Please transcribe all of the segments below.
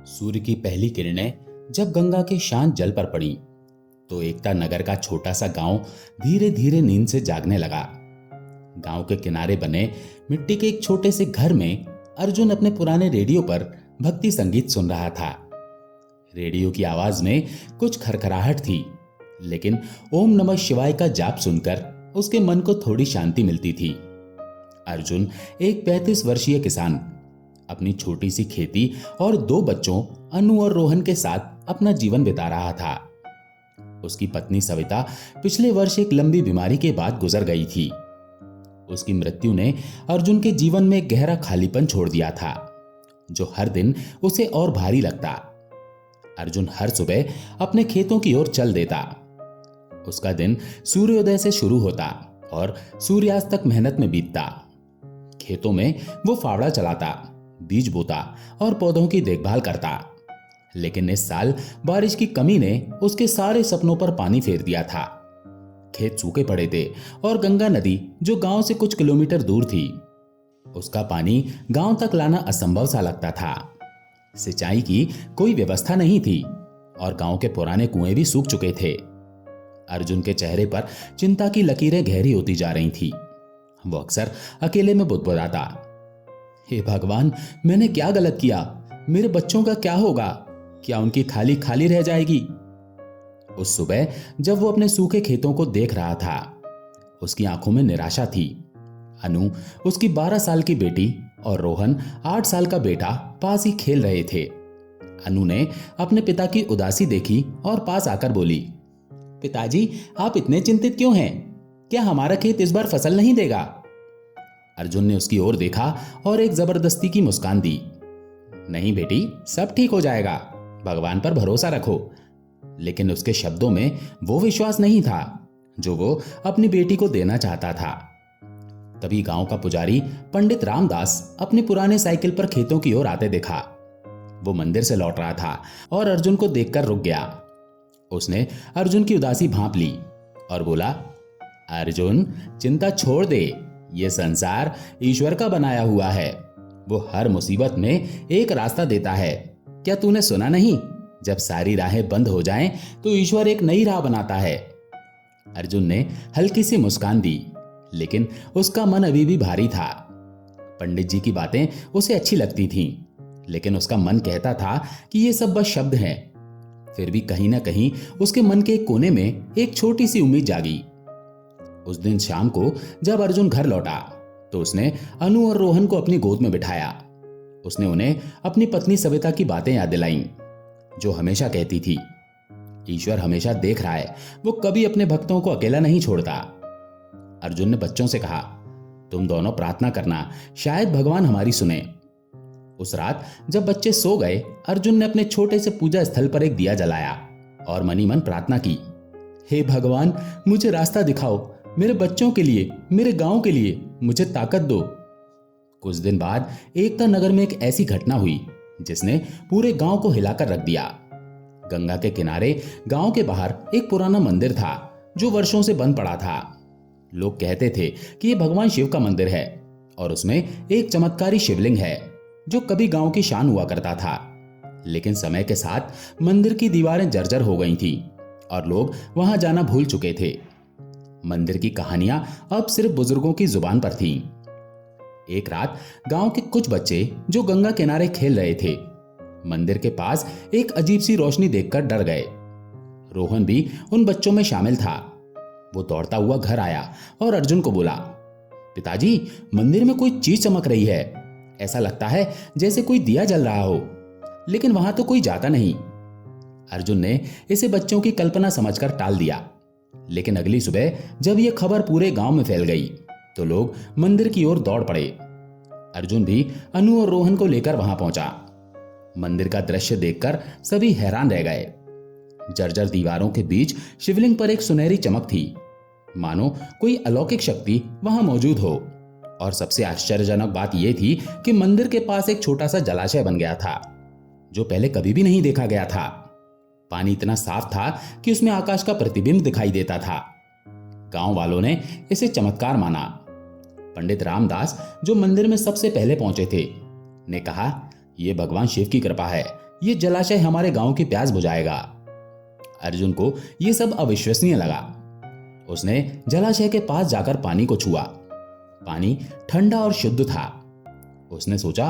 सूर्य की पहली किरणें जब गंगा के शांत जल पर पड़ी तो एकता नगर का छोटा सा गांव धीरे धीरे नींद से जागने लगा। गांव के किनारे बने मिट्टी के एक छोटे से घर में अर्जुन अपने पुराने रेडियो पर भक्ति संगीत सुन रहा था। रेडियो की आवाज में कुछ खरखराहट थी, लेकिन ओम नमः शिवाय का जाप सुनकर उसके मन को थोड़ी शांति मिलती थी। अर्जुन एक 35 वर्षीय किसान अपनी छोटी सी खेती और 2 बच्चों अनु और रोहन के साथ अपना जीवन बिता रहा था। उसकी पत्नी सविता पिछले वर्ष एक लंबी बीमारी के बाद गुजर गई थी। उसकी मृत्यु ने अर्जुन के जीवन में एक गहरा खालीपन छोड़ दिया था, जो हर दिन उसे और भारी लगता। अर्जुन हर सुबह अपने खेतों की ओर चल देता। उसका दिन सूर्योदय से शुरू होता और सूर्यास्त तक मेहनत में बीतता। खेतों में वो फावड़ा चलाता, बीज बोता और पौधों की देखभाल करता। लेकिन इस साल बारिश की कमी ने उसके सारे सपनों पर पानी फेर दिया था। खेत सूखे पड़े थे और गंगा नदी, जो गांव से कुछ किलोमीटर दूर थी, उसका पानी गांव तक लाना असंभव सा लगता था। सिंचाई की कोई व्यवस्था नहीं थी और गांव के पुराने कुएं भी सूख चुके थे। अर्जुन के चेहरे पर चिंता की लकीरें गहरी होती जा रही थी। वो अक्सर अकेले में बुदबुदाता, हे भगवान, मैंने क्या गलत किया? मेरे बच्चों का क्या होगा? क्या उनकी थाली खाली रह जाएगी? उस सुबह जब वो अपने सूखे खेतों को देख रहा था, उसकी आंखों में निराशा थी। अनु, उसकी 12 साल की बेटी, और रोहन 8 साल का बेटा पास ही खेल रहे थे। अनु ने अपने पिता की उदासी देखी और पास आकर बोली, पिताजी, आप इतने चिंतित क्यों हैं? क्या हमारा खेत इस बार फसल नहीं देगा? अर्जुन ने उसकी ओर देखा और एक जबरदस्ती की मुस्कान दी। नहीं बेटी, सब ठीक हो जाएगा, भगवान पर भरोसा रखो। लेकिन उसके शब्दों में वो विश्वास नहीं था जो वो अपनी बेटी को देना चाहता था। तभी गांव का पुजारी पंडित रामदास अपने पुराने साइकिल पर खेतों की ओर आते देखा। वो मंदिर से लौट रहा था और अर्जुन को देखकर रुक गया। उसने अर्जुन की उदासी भांप ली और बोला, अर्जुन, चिंता छोड़ दे। ये संसार ईश्वर का बनाया हुआ है। वो हर मुसीबत में एक रास्ता देता है। क्या तूने सुना नहीं? जब सारी राहें बंद हो जाएं, तो ईश्वर एक नई राह बनाता है। अर्जुन ने हल्की सी मुस्कान दी, लेकिन उसका मन अभी भी भारी था। पंडित जी की बातें उसे अच्छी लगती थीं, लेकिन उसका मन कहता था कि ये सब बस शब्द हैं। फिर भी कहीं ना कहीं उसके मन के एक कोने में एक छोटी सी उम्मीद जागी। उस दिन शाम को जब अर्जुन घर लौटा तो उसने अनु और रोहन को अपनी गोद में बिठाया। उसने उन्हें अपनी पत्नी सविता की बातें याद दिलाईं, जो हमेशा कहती थी, ईश्वर हमेशा देख रहा है, वो कभी अपने भक्तों को अकेला नहीं छोड़ता। अर्जुन ने बच्चों से कहा, तुम दोनों प्रार्थना करना, शायद भगवान हमारी सुने। उस रात जब बच्चे सो गए, अर्जुन ने अपने छोटे से पूजा स्थल पर एक दिया जलाया और मनी मन प्रार्थना की, हे भगवान, मुझे रास्ता दिखाओ, मेरे बच्चों के लिए, मेरे गांव के लिए मुझे ताकत दो। कुछ दिन बाद एकता नगर में एक ऐसी घटना हुई जिसने पूरे गांव को हिलाकर रख दिया। गंगा के किनारे गांव के बाहर एक पुराना मंदिर था जो वर्षों से बंद पड़ा था। लोग कहते थे कि यह भगवान शिव का मंदिर है और उसमें एक चमत्कारी शिवलिंग है जो कभी गांव की शान हुआ करता था। लेकिन समय के साथ मंदिर की दीवारें जर्जर हो गई थीं और लोग वहां जाना भूल चुके थे। मंदिर की कहानियां अब सिर्फ बुजुर्गों की जुबान पर थीं। एक रात गांव के कुछ बच्चे जो गंगा किनारे खेल रहे थे, मंदिर के पास एक अजीब सी रोशनी देखकर डर गए। रोहन भी उन बच्चों में शामिल था। वो दौड़ता हुआ घर आया और अर्जुन को बोला, पिताजी, मंदिर में कोई चीज चमक रही है। ऐसा लगता है जैसे कोई दिया जल रहा हो, लेकिन वहां तो कोई जाता नहीं। अर्जुन ने इसे बच्चों की कल्पना समझकर टाल दिया, लेकिन अगली सुबह जब यह खबर पूरे गांव में फैल गई तो लोग मंदिर की ओर दौड़ पड़े। अर्जुन भी अनु और रोहन को लेकर वहां पहुंचा। मंदिर का दृश्य देखकर सभी हैरान रह गए। जर्जर दीवारों के बीच शिवलिंग पर एक सुनहरी चमक थी, मानो कोई अलौकिक शक्ति वहां मौजूद हो। और सबसे आश्चर्यजनक बात यह थी कि मंदिर के पास एक छोटा सा जलाशय बन गया था, जो पहले कभी भी नहीं देखा गया था। पानी इतना साफ था कि उसमें आकाश का प्रतिबिंब दिखाई देता था। गांव वालों ने इसे चमत्कार माना। पंडित रामदास, जो मंदिर में सबसे पहले पहुंचे थे, ने कहा, यह भगवान शिव की कृपा है ये जलाशय हमारे गांव की प्यास बुझाएगा। अर्जुन को यह सब अविश्वसनीय लगा। उसने जलाशय के पास जाकर पानी को छुआ। पानी ठंडा और शुद्ध था। उसने सोचा,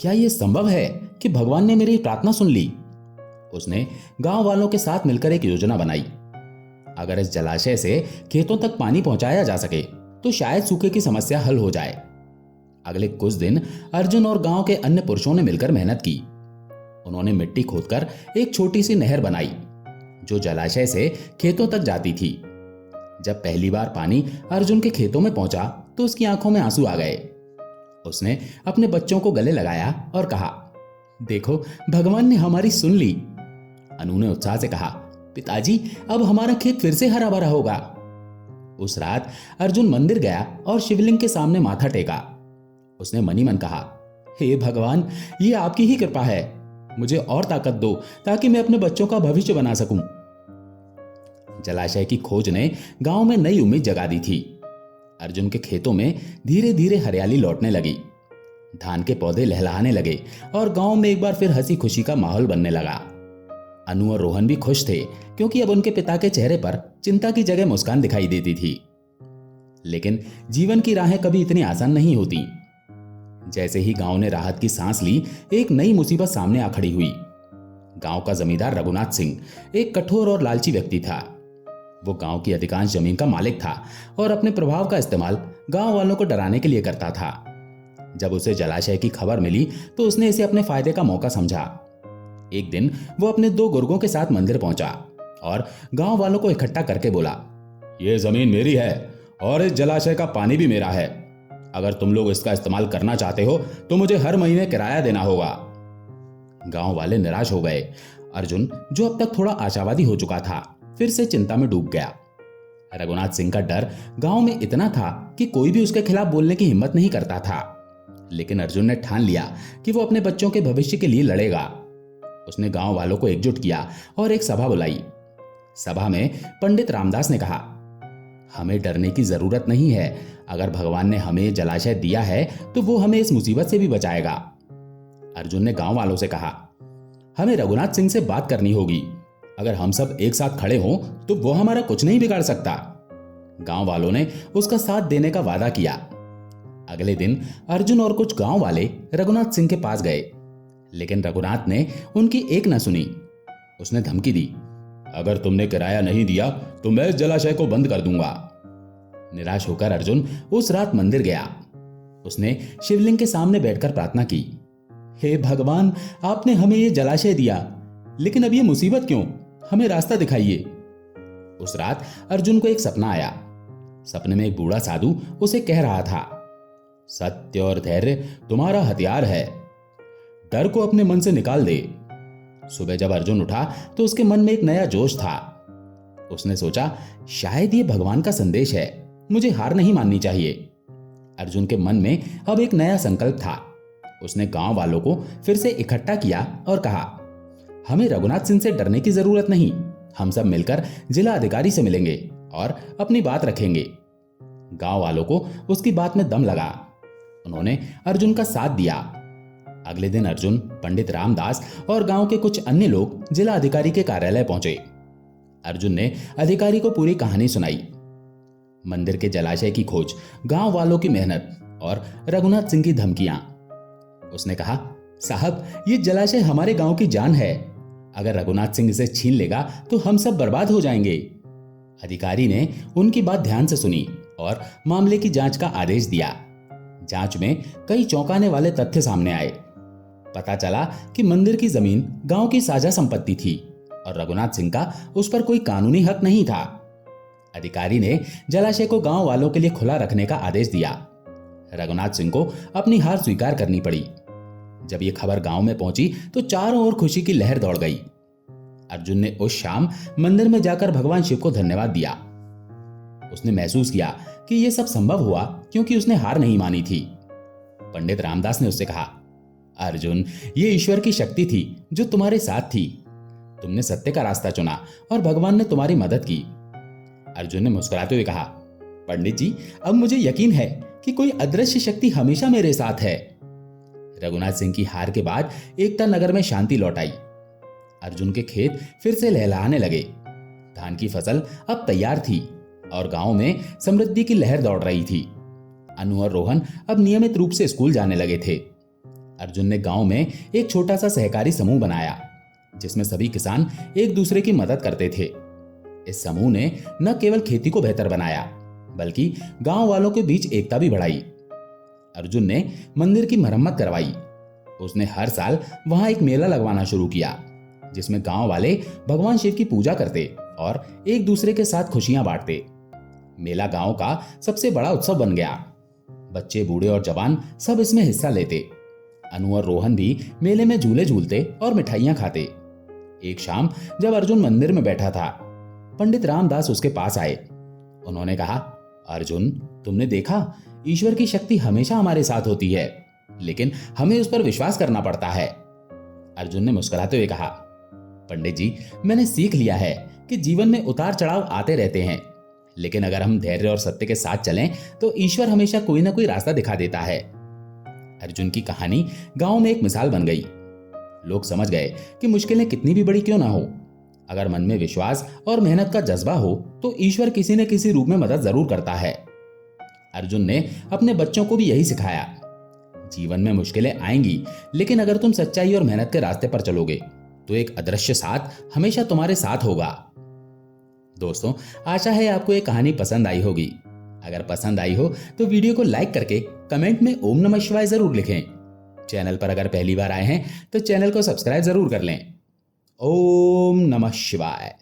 क्या यह संभव है कि भगवान ने मेरी प्रार्थना सुन ली? उसने गांव वालों के साथ मिलकर एक योजना बनाई। अगर इस जलाशय से खेतों तक पानी पहुंचाया जा सके तो शायद सूखे की समस्या हल हो जाए। अगले कुछ दिन अर्जुन और गांव के अन्य पुरुषों ने मिलकर मेहनत की। उन्होंने मिट्टी खोदकर एक छोटी सी नहर बनाई जो जलाशय से खेतों तक जाती थी। जब पहली बार पानी अर्जुन के खेतों में पहुंचा तो उसकी आंखों में आंसू आ गए। उसने अपने बच्चों को गले लगाया और कहा, देखो, भगवान ने हमारी सुन ली। अनु ने उत्साह से कहा, पिताजी, अब हमारा खेत फिर से हरा भरा होगा। उस रात अर्जुन मंदिर गया और शिवलिंग के सामने माथा टेका। उसने मनी मन कहा, हे भगवान, ये आपकी ही कृपा है। मुझे और ताकत दो ताकि मैं अपने बच्चों का भविष्य बना सकूं। जलाशय की खोज ने गांव में नई उम्मीद जगा दी थी। अर्जुन के खेतों में धीरे धीरे हरियाली लौटने लगी। धान के पौधे लहलहाने लगे और गांव में एक बार फिर हंसी खुशी का माहौल बनने लगा। अनु और रोहन भी खुश थे क्योंकि अब उनके पिता के चेहरे पर चिंता की जगह मुस्कान दिखाई देती थी। लेकिन जीवन की राहें कभी इतनी आसान नहीं होती। जैसे ही गांव ने राहत की सांस ली, एक नई मुसीबत सामने आ खड़ी हुई। गांव का जमींदार रघुनाथ सिंह एक कठोर और लालची व्यक्ति था। वो गांव की अधिकांश जमीन का मालिक था और अपने प्रभाव का इस्तेमाल गांव वालों को डराने के लिए करता था। जब उसे जलाशय की खबर मिली तो उसने इसे अपने फायदे का मौका समझा। एक दिन वो अपने 2 गुर्गों के साथ मंदिर पहुंचा और गांव वालों को इकट्ठा करके बोला, ये जमीन मेरी है और इस जलाशय का पानी भी मेरा है। अगर तुम लोग इसका इस्तेमाल करना चाहते हो तो मुझे हर महीने किराया देना होगा। गांव वाले निराश हो गए। अर्जुन, जो अब तक थोड़ा आशावादी हो चुका था, फिर से चिंता में डूब गया। रघुनाथ सिंह का डर गांव में इतना था कि कोई भी उसके खिलाफ बोलने की हिम्मत नहीं करता था। लेकिन अर्जुन ने ठान लिया कि वो अपने बच्चों के भविष्य के लिए लड़ेगा। उसने गांव वालों को एकजुट किया और एक सभा बुलाई। सभा में पंडित रामदास ने कहा, हमें डरने की जरूरत नहीं है। अगर भगवान ने हमें जलाशय दिया है तो वो हमें इस मुसीबत से भी बचाएगा। अर्जुन ने गांव वालों से कहा, हमें रघुनाथ सिंह से बात करनी होगी। अगर हम सब एक साथ खड़े हों तो वो हमारा कुछ नहीं बिगाड़ सकता। गांव वालों ने उसका साथ देने का वादा किया। अगले दिन अर्जुन और कुछ गांव वाले रघुनाथ सिंह के पास गए, लेकिन रघुनाथ ने उनकी एक न सुनी। उसने धमकी दी, अगर तुमने किराया नहीं दिया तो मैं इस जलाशय को बंद कर दूंगा। निराश होकर अर्जुन उस रात मंदिर गया। उसने शिवलिंग के सामने बैठकर प्रार्थना की, हे भगवान, आपने हमें ये जलाशय दिया, लेकिन अब ये मुसीबत क्यों? हमें रास्ता दिखाइए। उस रात अर्जुन को एक सपना आया। सपने में एक बूढ़ा साधु उसे कह रहा था, सत्य और धैर्य तुम्हारा हथियार है, डर को अपने मन से निकाल दे। सुबह जब अर्जुन उठा तो उसके मन में एक नया जोश था। उसने सोचा, शायद ये भगवान का संदेश है, मुझे हार नहीं माननी चाहिए। अर्जुन के मन में अब एक नया संकल्प था। उसने गांव वालों को फिर से इकट्ठा किया और कहा, हमें रघुनाथ सिंह से डरने की जरूरत नहीं। हम सब मिलकर जिला अधिकारी से मिलेंगे और अपनी बात रखेंगे। गांव वालों को उसकी बात में दम लगा। उन्होंने अर्जुन का साथ दिया। अगले दिन अर्जुन, पंडित रामदास और गांव के कुछ अन्य लोग जिला अधिकारी के कार्यालय पहुंचे। अर्जुन ने अधिकारी को पूरी कहानी सुनाई। मंदिर के जलाशय की खोज, गांव वालों की मेहनत और रघुनाथ सिंह की धमकियां। उसने कहा, साहब, ये जलाशय हमारे गांव की जान है। अगर रघुनाथ सिंह इसे छीन लेगा तो हम सब बर्बाद हो जाएंगे। अधिकारी ने उनकी बात ध्यान से सुनी और मामले की जांच का आदेश दिया। जांच में कई चौंकाने वाले तथ्य सामने आए। पता चला कि मंदिर की जमीन गांव की साझा संपत्ति थी और रघुनाथ सिंह का उस पर कोई कानूनी हक नहीं था। अधिकारी ने जलाशय को गांव वालों के लिए खुला रखने का आदेश दिया। रघुनाथ सिंह को अपनी हार स्वीकार करनी पड़ी। जब यह खबर गांव में पहुंची तो चारों ओर खुशी की लहर दौड़ गई। अर्जुन ने उस शाम मंदिर में जाकर भगवान शिव को धन्यवाद दिया। उसने महसूस किया कि यह सब संभव हुआ क्योंकि उसने हार नहीं मानी थी। पंडित रामदास ने उससे कहा, अर्जुन, ये ईश्वर की शक्ति थी जो तुम्हारे साथ थी। तुमने सत्य का रास्ता चुना और भगवान ने तुम्हारी मदद की। अर्जुन ने मुस्कुराते हुए कहा, पंडित जी, अब मुझे यकीन है कि कोई अदृश्य शक्ति हमेशा मेरे साथ है। रघुनाथ सिंह की हार के बाद एकता नगर में शांति लौट आई अर्जुन के खेत फिर से लहलहाने लगे। धान की फसल अब तैयार थी और गांव में समृद्धि की लहर दौड़ रही थी। अनु और रोहन अब नियमित रूप से स्कूल जाने लगे थे। अर्जुन ने गांव में एक छोटा सा सहकारी समूह बनाया जिसमें सभी किसान एक दूसरे की मदद करते थे। इस समूह ने न केवल खेती को बेहतर बनाया बल्कि गांव वालों के बीच एकता भी बढ़ाई। अर्जुन ने मंदिर की मरम्मत करवाई। उसने हर साल वहां एक मेला लगवाना शुरू किया जिसमें गांव वाले भगवान शिव की पूजा करते और एक दूसरे के साथ खुशियां बांटते। मेला गांव का सबसे बड़ा उत्सव बन गया। बच्चे, बूढ़े और जवान सब इसमें हिस्सा लेते। अनु और रोहन भी मेले में झूले झूलते और मिठाइयां खाते। एक शाम जब अर्जुन मंदिर में बैठा था, पंडित रामदास उसके पास आए। उन्होंने कहा, अर्जुन, तुमने देखा, ईश्वर की शक्ति हमेशा हमारे साथ होती है, लेकिन हमें उस पर विश्वास करना पड़ता है। अर्जुन ने मुस्कुराते हुए कहा, पंडित जी, मैंने सीख लिया है कि जीवन में उतार चढ़ाव आते रहते हैं, लेकिन अगर हम धैर्य और सत्य के साथ चलें तो ईश्वर हमेशा कोई ना कोई रास्ता दिखा देता है। अर्जुन की कहानी गांव में एक मिसाल बन गई। लोग समझ गए कि मुश्किलें कितनी भी बड़ी क्यों ना हो, अगर मन में विश्वास और मेहनत का जज्बा हो तो ईश्वर किसी न किसी रूप में मदद जरूर करता है। अर्जुन ने अपने बच्चों को भी यही सिखाया। जीवन में मुश्किलें आएंगी, लेकिन अगर तुम सच्चाई और मेहनत के रास्ते पर चलोगे तो एक अदृश्य साथ हमेशा तुम्हारे साथ होगा। दोस्तों, आशा है आपको ये कहानी पसंद आई होगी। अगर पसंद आई हो तो वीडियो को लाइक करके कमेंट में ओम नमः शिवाय जरूर लिखें। चैनल पर अगर पहली बार आए हैं तो चैनल को सब्सक्राइब जरूर कर लें। ओम नमः शिवाय।